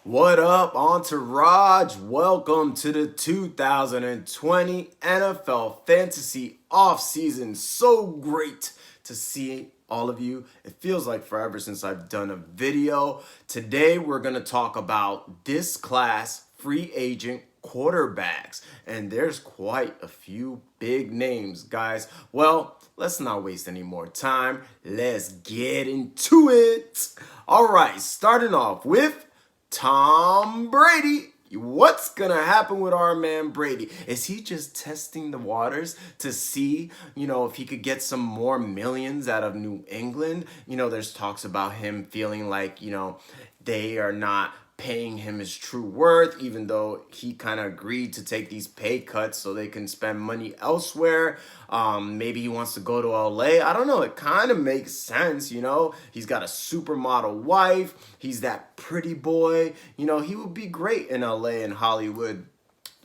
What up, Entourage? Welcome to the 2020 NFL Fantasy Offseason. So great to see all of you. It feels like forever since I've done a video. Today, we're going to talk about this class free agent quarterbacks. And there's quite a few big names, guys. Well, let's not waste any more time. Let's get into it. All right, starting off with Tom Brady. What's going to happen with our man Brady? Is he just testing the waters to see, if he could get some more millions out of New England? There's talks about him feeling like, they are not paying him his true worth, even though he kind of agreed to take these pay cuts so they can spend money elsewhere. Maybe he wants to go to LA. I don't know. It kind of makes sense, He's got a supermodel wife. He's that pretty boy. He would be great in LA and Hollywood.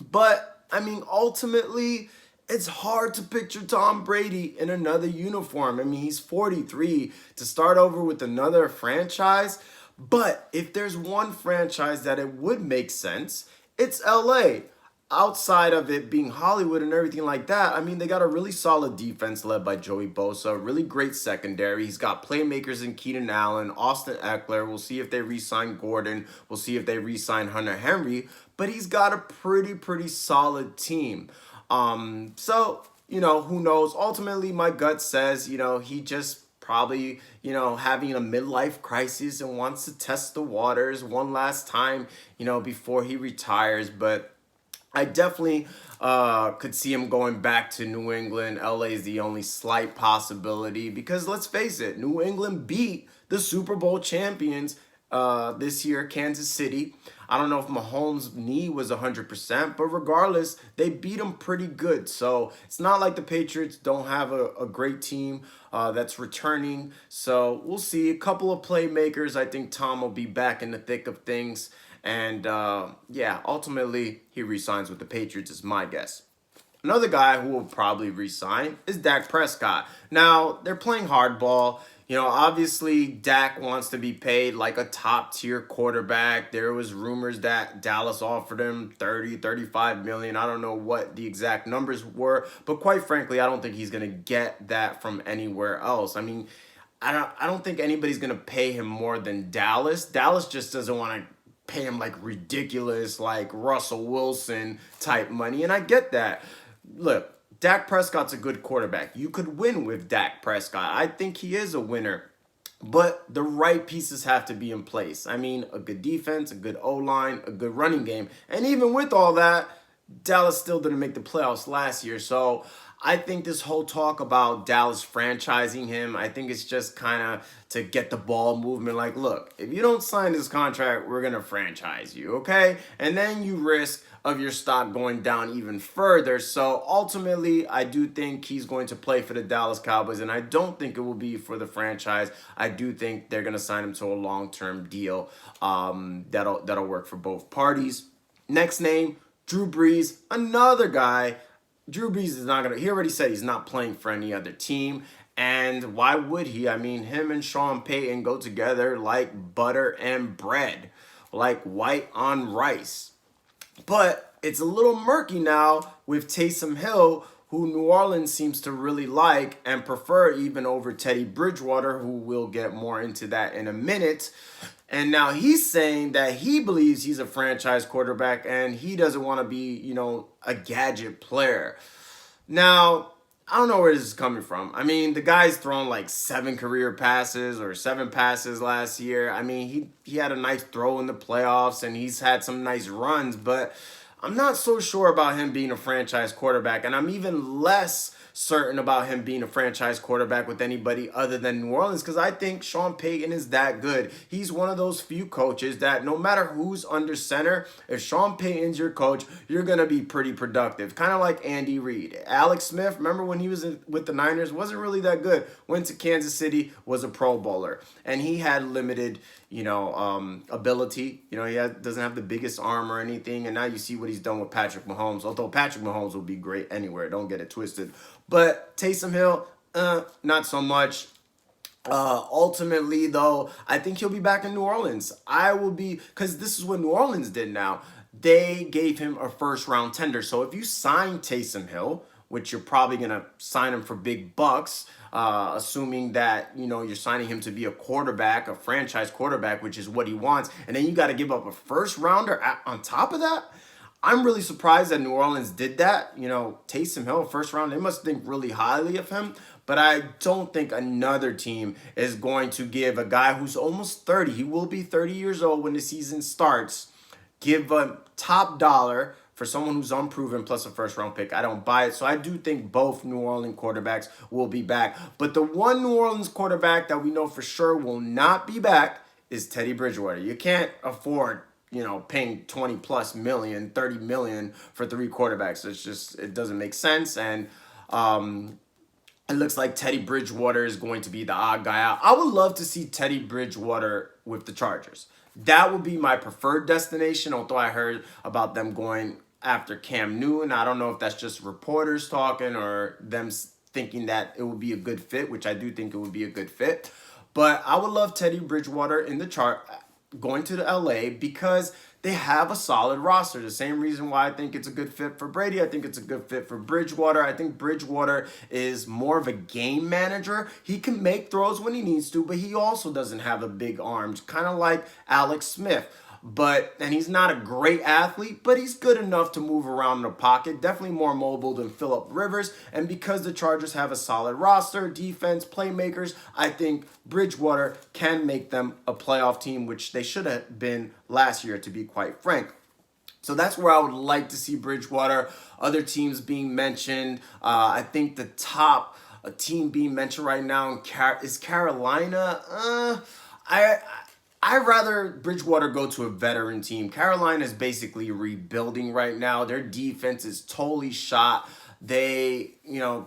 But, ultimately, it's hard to picture Tom Brady in another uniform. He's 43. To start over with another franchise. But if there's one franchise that it would make sense, it's LA. Outside of it being Hollywood and everything like that, they got a really solid defense led by Joey Bosa, really great secondary. He's got playmakers in Keenan Allen, Austin Eckler. We'll see if they re-sign Gordon. We'll see if they re-sign Hunter Henry. But he's got a pretty solid team. So, who knows? Ultimately, my gut says, he just probably, having a midlife crisis and wants to test the waters one last time, before he retires. But I definitely could see him going back to New England. LA is the only slight possibility because let's face it, New England beat the Super Bowl champions this year, Kansas City. I don't know if Mahomes' knee was 100%, but regardless, they beat him pretty good. So it's not like the Patriots don't have a great team that's returning. So we'll see. A couple of playmakers. I think Tom will be back in the thick of things. And ultimately, he re-signs with the Patriots is my guess. Another guy who will probably re-sign is Dak Prescott. Now, they're playing hardball. Obviously, Dak wants to be paid like a top-tier quarterback. There was rumors that Dallas offered him 30, 35 million. I don't know what the exact numbers were, but quite frankly, I don't think he's going to get that from anywhere else. I don't think anybody's going to pay him more than Dallas. Dallas just doesn't want to pay him like ridiculous, like Russell Wilson type money, and I get that. Look, Dak Prescott's a good quarterback. You could win with Dak Prescott. I think he is a winner. But the right pieces have to be in place. A good defense, a good O-line, a good running game. And even with all that, Dallas still didn't make the playoffs last year. So I think this whole talk about Dallas franchising him, I think it's just kind of to get the ball movement. Like, look, if you don't sign this contract, we're going to franchise you, okay? And then you risk of your stock going down even further. So ultimately, I do think he's going to play for the Dallas Cowboys, and I don't think it will be for the franchise. I do think they're going to sign him to a long-term deal that'll work for both parties. Next name, Drew Brees, another guy. Drew Brees is not he already said he's not playing for any other team. And why would he? Him and Sean Payton go together like butter and bread, like white on rice. But it's a little murky now with Taysom Hill, who New Orleans seems to really like and prefer even over Teddy Bridgewater, who we'll get more into that in a minute. And now he's saying that he believes he's a franchise quarterback and he doesn't want to be, a gadget player. Now, I don't know where this is coming from. The guy's thrown like 7 career passes or 7 passes last year. He had a nice throw in the playoffs and he's had some nice runs, but I'm not so sure about him being a franchise quarterback. And I'm even less certain about him being a franchise quarterback with anybody other than New Orleans because I think Sean Payton is that good. He's one of those few coaches that no matter who's under center, if Sean Payton's your coach, you're going to be pretty productive. Kind of like Andy Reid. Alex Smith, remember when he was with the Niners, wasn't really that good. Went to Kansas City, was a Pro Bowler. And he had limited, ability. He doesn't have the biggest arm or anything. And now you see what he's done with Patrick Mahomes. Although Patrick Mahomes will be great anywhere. Don't get it twisted. But Taysom Hill, not so much. Ultimately, though, I think he'll be back in New Orleans. I will be, because this is what New Orleans did now. They gave him a first round tender. So if you sign Taysom Hill, which you're probably going to sign him for big bucks, assuming that, you're signing him to be a quarterback, a franchise quarterback, which is what he wants, and then you got to give up a first rounder on top of that. I'm really surprised that New Orleans did that. Taysom Hill, first round, they must think really highly of him. But I don't think another team is going to give a guy who's almost 30, he will be 30 years old when the season starts, give a top dollar for someone who's unproven plus a first round pick. I don't buy it. So I do think both New Orleans quarterbacks will be back. But the one New Orleans quarterback that we know for sure will not be back is Teddy Bridgewater. You can't afford paying 20 plus million, 30 million for three quarterbacks. It doesn't make sense. And it looks like Teddy Bridgewater is going to be the odd guy out. I would love to see Teddy Bridgewater with the Chargers. That would be my preferred destination, although I heard about them going after Cam Newton. I don't know if that's just reporters talking or them thinking that it would be a good fit, which I do think it would be a good fit. But I would love Teddy Bridgewater in the going to the LA because they have a solid roster. The same reason why I think it's a good fit for Brady. I think it's a good fit for Bridgewater. I think Bridgewater is more of a game manager. He can make throws when he needs to, but he also doesn't have a big arms, kind of like Alex Smith. And he's not a great athlete, but he's good enough to move around in the pocket. Definitely more mobile than Phillip Rivers. And because the Chargers have a solid roster, defense, playmakers, I think Bridgewater can make them a playoff team, which they should have been last year, to be quite frank. So that's where I would like to see Bridgewater. Other teams being mentioned. I think the top team being mentioned right now is Carolina. I'd rather Bridgewater go to a veteran team. Carolina is basically rebuilding right now. Their defense is totally shot. They,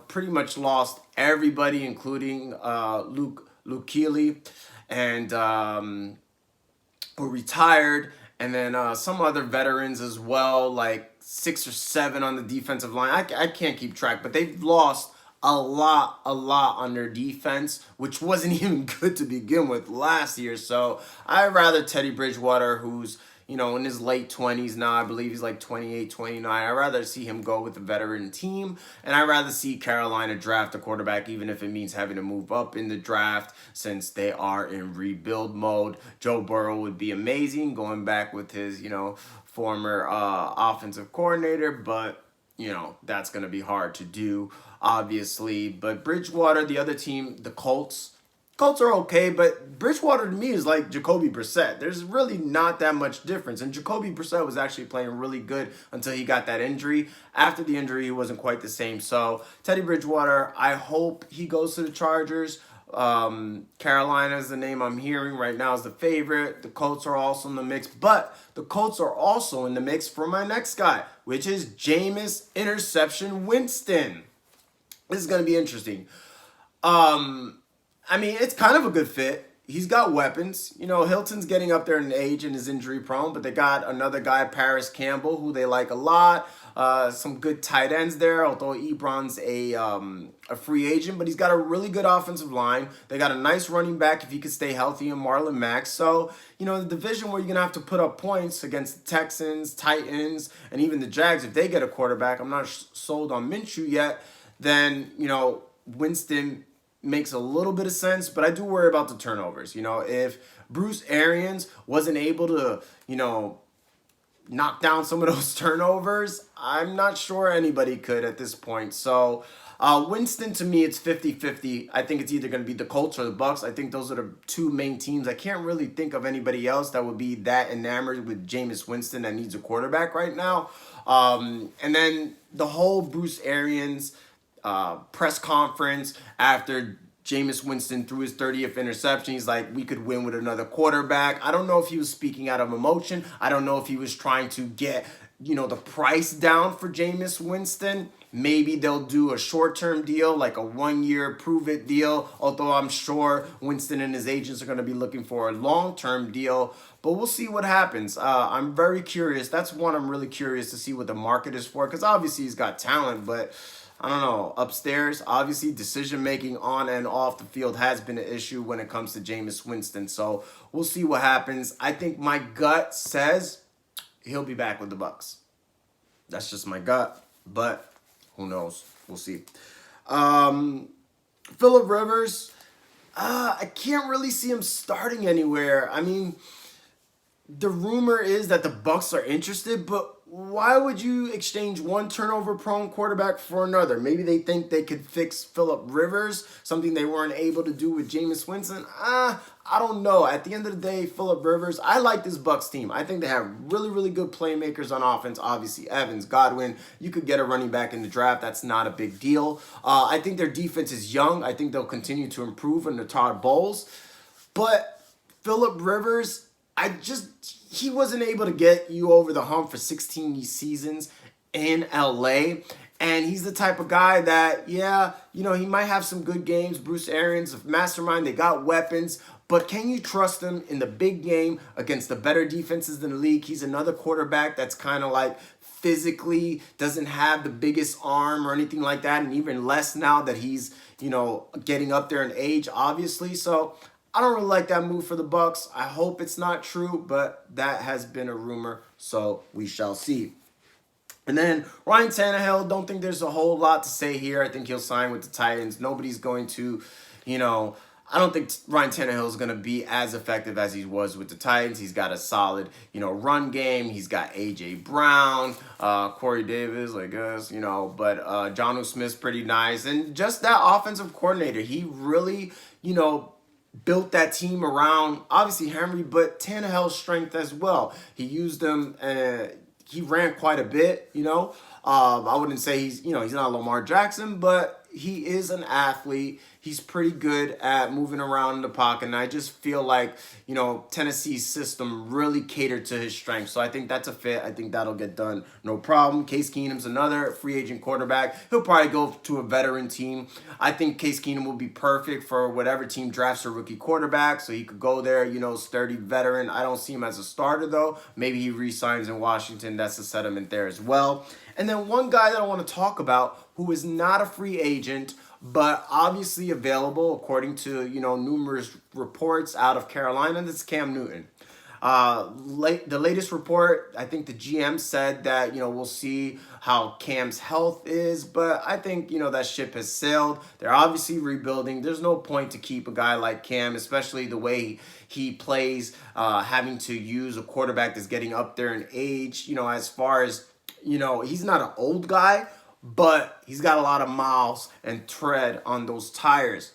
pretty much lost everybody, including Luke Keeley, and who retired. And then some other veterans as well, like 6 or 7 on the defensive line. I can't keep track, but they've lost a lot on their defense, which wasn't even good to begin with last year. So I'd rather Teddy Bridgewater, who's, in his late 20s now, I believe he's like 28, 29. I'd rather see him go with a veteran team, and I'd rather see Carolina draft a quarterback, even if it means having to move up in the draft since they are in rebuild mode. Joe Burrow would be amazing going back with his, former offensive coordinator, but that's going to be hard to do, obviously. But Bridgewater, the other team, the Colts are okay, but Bridgewater to me is like Jacoby Brissett. There's really not that much difference. And Jacoby Brissett was actually playing really good until he got that injury. After the injury, he wasn't quite the same. So Teddy Bridgewater, I hope he goes to the Chargers. Carolina is the name I'm hearing right now is the favorite. The Colts are also in the mix, but the Colts are also in the mix for my next guy, which is Jameis Interception Winston. This is going to be interesting. It's kind of a good fit. He's got weapons. Hilton's getting up there in age and is injury prone, but they got another guy, Paris Campbell, who they like a lot. Some good tight ends there, although Ebron's a free agent, but he's got a really good offensive line. They got a nice running back if he could stay healthy in Marlon Mack. So, the division where you're going to have to put up points against the Texans, Titans, and even the Jags, if they get a quarterback, I'm not sold on Minshew yet, then, Winston makes a little bit of sense, but I do worry about the turnovers. If Bruce Arians wasn't able to, knock down some of those turnovers, I'm not sure anybody could at this point. So Winston, to me, it's 50-50. I think it's either going to be the Colts or the Bucs. I think those are the two main teams. I can't really think of anybody else that would be that enamored with Jameis Winston that needs a quarterback right now. And then the whole Bruce Arians press conference after Jameis Winston threw his 30th interception. He's like, we could win with another quarterback. I don't know if he was speaking out of emotion. I don't know if he was trying to get, the price down for Jameis Winston. Maybe they'll do a short-term deal, like a 1-year prove-it deal, although I'm sure Winston and his agents are going to be looking for a long-term deal. But we'll see what happens. I'm very curious. That's one I'm really curious to see what the market is for, because obviously he's got talent, but I don't know, upstairs. Obviously, decision making on and off the field has been an issue when it comes to Jameis Winston. So we'll see what happens. I think my gut says he'll be back with the Bucs. That's just my gut, but who knows? We'll see. Phillip Rivers, I can't really see him starting anywhere. I mean, the rumor is that the Bucs are interested, but why would you exchange one turnover-prone quarterback for another? Maybe they think they could fix Phillip Rivers, something they weren't able to do with Jameis Winston. I don't know. At the end of the day, Phillip Rivers, I like this Bucs team. I think they have really, really good playmakers on offense. Obviously, Evans, Godwin. You could get a running back in the draft. That's not a big deal. I think their defense is young. I think they'll continue to improve under Todd Bowles. But Phillip Rivers, he wasn't able to get you over the hump for 16 seasons in LA. And he's the type of guy that, he might have some good games. Bruce Arians, mastermind, they got weapons. But can you trust him in the big game against the better defenses in the league? He's another quarterback that's kind of like physically doesn't have the biggest arm or anything like that. And even less now that he's, getting up there in age, obviously. So I don't really like that move for the Bucs. I hope it's not true, but that has been a rumor, so we shall see. And then Ryan Tannehill, don't think there's a whole lot to say here. I think he'll sign with the Titans. Nobody's going to, I don't think Ryan Tannehill is going to be as effective as he was with the Titans. He's got a solid, run game. He's got A.J. Brown, Corey Davis, I guess, but Jonnu Smith's pretty nice. And just that offensive coordinator, he really, built that team around, obviously, Henry, but Tannehill's strength as well. He used them, he ran quite a bit, I wouldn't say he's not Lamar Jackson, but he is an athlete. He's pretty good at moving around in the pocket, and I just feel like, Tennessee's system really catered to his strengths. So I think that's a fit. I think that'll get done, no problem. Case Keenum's another free agent quarterback. He'll probably go to a veteran team. I think Case Keenum will be perfect for whatever team drafts a rookie quarterback, so he could go there, sturdy veteran. I don't see him as a starter, though. Maybe he re-signs in Washington. That's a settlement there as well. And then one guy that I want to talk about who is not a free agent, but obviously available according to, numerous reports out of Carolina, that's Cam Newton. The latest report, I think the GM said that, we'll see how Cam's health is, but I think, that ship has sailed. They're obviously rebuilding. There's no point to keep a guy like Cam, especially the way he plays, having to use a quarterback that's getting up there in age, as far as, he's not an old guy, but he's got a lot of miles and tread on those tires.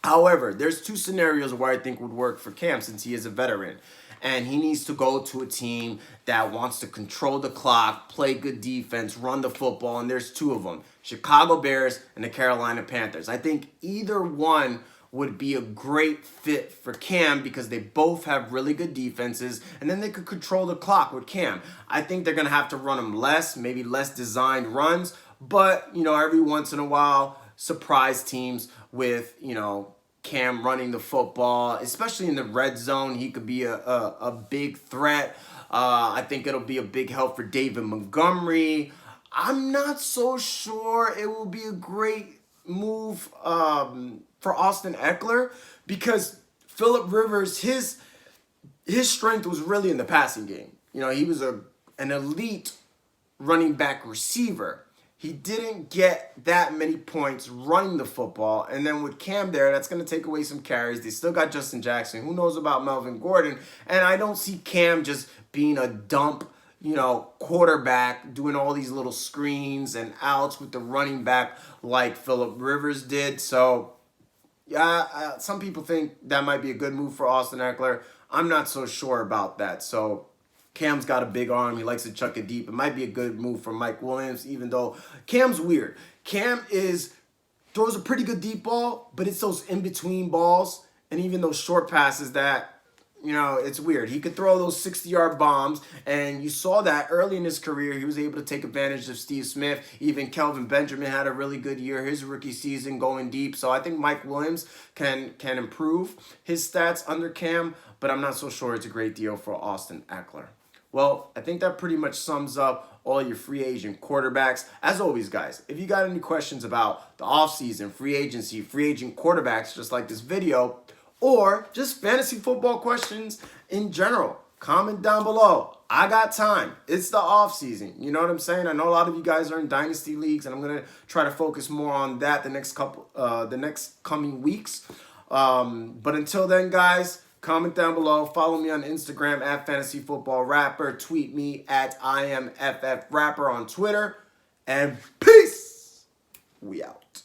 However, there's two scenarios where I think would work for Cam since he is a veteran. And he needs to go to a team that wants to control the clock, play good defense, run the football, and there's two of them, Chicago Bears and the Carolina Panthers. I think either one would be a great fit for Cam because they both have really good defenses, and then they could control the clock with Cam. I think they're going to have to run him less, maybe less designed runs, but, every once in a while, surprise teams with, Cam running the football, especially in the red zone. He could be a big threat. I think it'll be a big help for David Montgomery. I'm not so sure it will be a great move for Austin Eckler because Phillip Rivers, his strength was really in the passing game. He was an elite running back receiver. He didn't get that many points running the football. And then with Cam there, that's going to take away some carries. They still got Justin Jackson. Who knows about Melvin Gordon? And I don't see Cam just being a dump, quarterback, doing all these little screens and outs with the running back like Phillip Rivers did. So, yeah, some people think that might be a good move for Austin Eckler. I'm not so sure about that. So, Cam's got a big arm. He likes to chuck it deep. It might be a good move for Mike Williams, even though Cam's weird. Cam throws a pretty good deep ball, but it's those in-between balls and even those short passes that, it's weird. He could throw those 60-yard bombs, and you saw that early in his career. He was able to take advantage of Steve Smith. Even Kelvin Benjamin had a really good year his rookie season going deep. So I think Mike Williams can improve his stats under Cam, but I'm not so sure it's a great deal for Austin Eckler. Well, I think that pretty much sums up all your free agent quarterbacks. As always, guys, if you got any questions about the offseason, free agency, free agent quarterbacks, just like this video, or just fantasy football questions in general, comment down below. I got time. It's the offseason. You know what I'm saying? I know a lot of you guys are in dynasty leagues, and I'm gonna try to focus more on that the next coming weeks. But until then, guys, comment down below. Follow me on Instagram at fantasyfootballrapper. Tweet me at IamFFRapper on Twitter. And peace. We out.